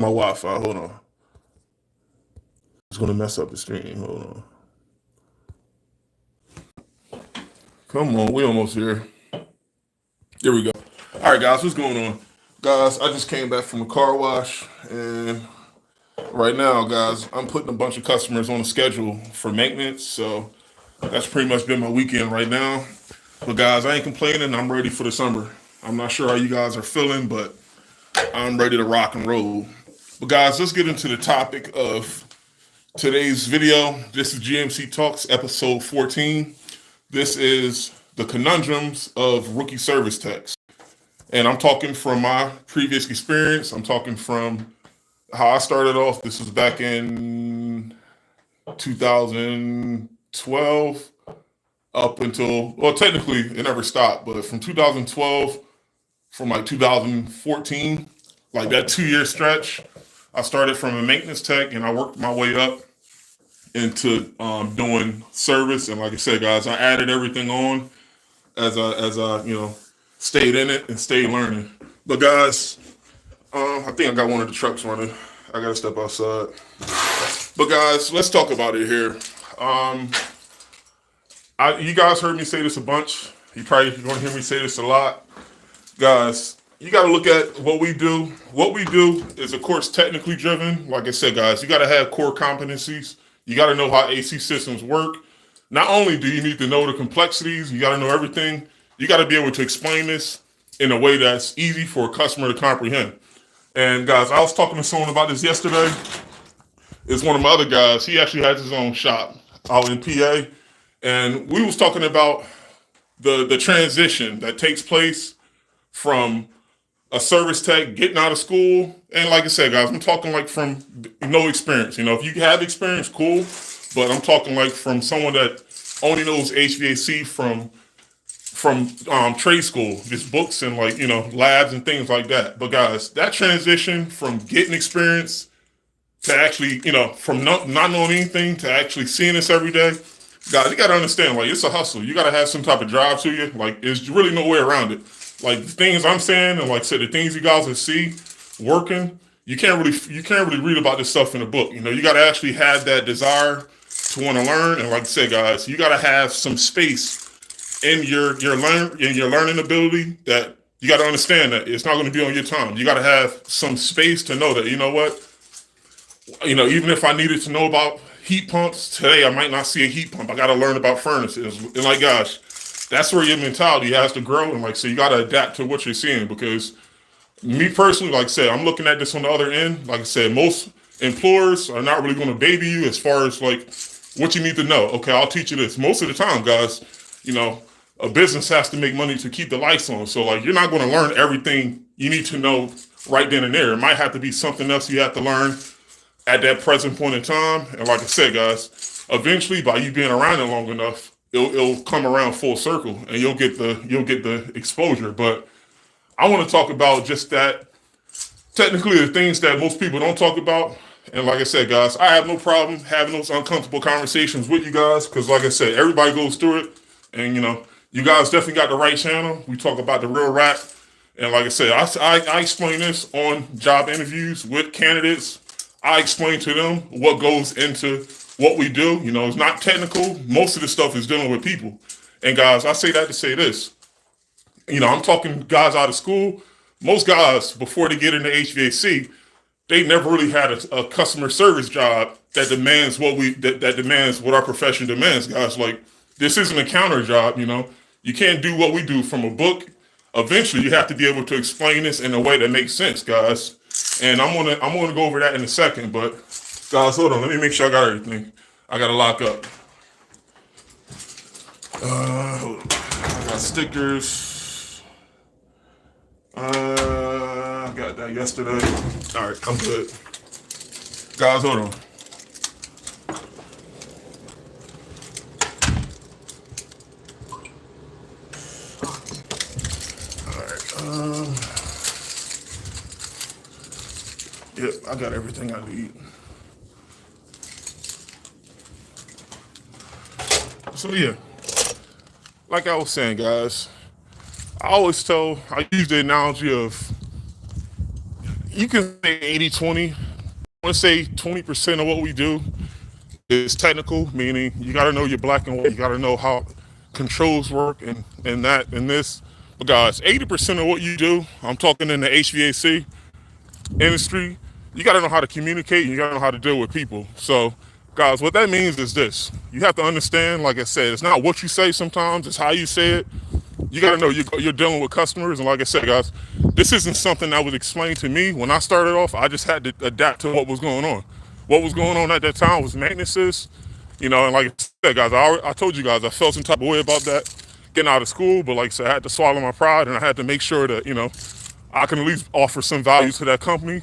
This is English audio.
my Wi-Fi. Hold on. It's gonna mess up the stream. Hold on. Come on, we almost here. There we go. All right, guys, what's going on? Guys, I just came back from a car wash, and right now, guys, I'm putting a bunch of customers on a schedule for maintenance. So that's pretty much been my weekend right now. But guys, I ain't complaining. I'm ready for the summer. I'm not sure how you guys are feeling, but I'm ready to rock and roll. But guys, let's get into the topic of today's video. This is GMC Talks, episode 14. This is the conundrums of rookie service techs. And I'm talking from my previous experience. I'm talking from how I started off. This was back in 2012 up until, well, technically it never stopped, but from 2012, from like 2014, like that 2 year stretch, I started from a maintenance tech and I worked my way up into doing service. And like I said, guys, I added everything on as I stayed in it and stayed learning. But guys, I think I got one of the trucks running. I gotta step outside. But guys, let's talk about it here. You guys heard me say this a bunch. You're going to hear me say this a lot. Guys, you got to look at what we do. What we do is, of course, technically driven. Like I said, guys, you got to have core competencies. You got to know how AC systems work. Not only do you need to know the complexities, you got to know everything. You got to be able to explain this in a way that's easy for a customer to comprehend. And guys, I was talking to someone about this yesterday. It's one of my other guys. He actually has his own shop out in PA. And we was talking about the transition that takes place from a service tech getting out of school. And like I said, guys, I'm talking like from no experience. If you have experience, cool. But I'm talking like from someone that only knows HVAC from trade school, just books and labs and things like that. But guys, that transition from getting experience to actually, from not knowing anything to actually seeing this every day, guys, you got to understand, it's a hustle. You got to have some type of drive to you. There's really no way around it. The things I'm saying, and like I said, the things you guys will see working, you can't really read about this stuff in a book. You got to actually have that desire to want to learn. And like I said, guys, you got to have some space in your learning ability that you got to understand that it's not going to be on your time. You got to have some space to know that, even if I needed to know about heat pumps today, I might not see a heat pump. I got to learn about furnaces. And gosh, that's where your mentality has to grow. And so you got to adapt to what you're seeing, because me personally, like I said, I'm looking at this on the other end. Like I said, most employers are not really going to baby you as far as what you need to know. Okay, I'll teach you this. Most of the time, guys, a business has to make money to keep the lights on. So you're not going to learn everything you need to know right then and there. It might have to be something else you have to learn at that present point in time. And like I said, guys, eventually by you being around it long enough, it'll come around full circle and you'll get the exposure. But I want to talk about just that, technically the things that most people don't talk about. And like I said, guys, I have no problem having those uncomfortable conversations with you guys, because like I said, everybody goes through it. And you guys definitely got the right channel. We talk about the real rap. And like I said, I explain this on job interviews with candidates. I explain to them what goes into what we do. It's not technical. Most of the stuff is dealing with people. And guys, I say that to say this. I'm talking guys out of school. Most guys, before they get into HVAC, they never really had a customer service job that demands that demands what our profession demands, guys. This isn't a counter job. You can't do what we do from a book. Eventually, you have to be able to explain this in a way that makes sense, guys. And I'm gonna go over that in a second. But guys, hold on. Let me make sure I got everything. I gotta lock up. Hold on. I got stickers. I got that yesterday. All right, I'm good. Guys, hold on. Yep, I got everything I need. So yeah, like I was saying, guys, I use the analogy of, you can say 80-20. I want to say 20% of what we do is technical, meaning you got to know your black and white. You got to know how controls work and that and this. But guys, 80% of what you do, I'm talking in the HVAC industry, you got to know how to communicate and you got to know how to deal with people. So, guys, what that means is this. You have to understand, like I said, it's not what you say sometimes, it's how you say it. You got to know you're dealing with customers. And like I said, guys, this isn't something that was explained to me when I started off. I just had to adapt to what was going on. What was going on at that time was maintenances. And like I said, guys, I told you guys, I felt some type of way about that getting out of school. But like I said, I had to swallow my pride and I had to make sure that, I can at least offer some value to that company.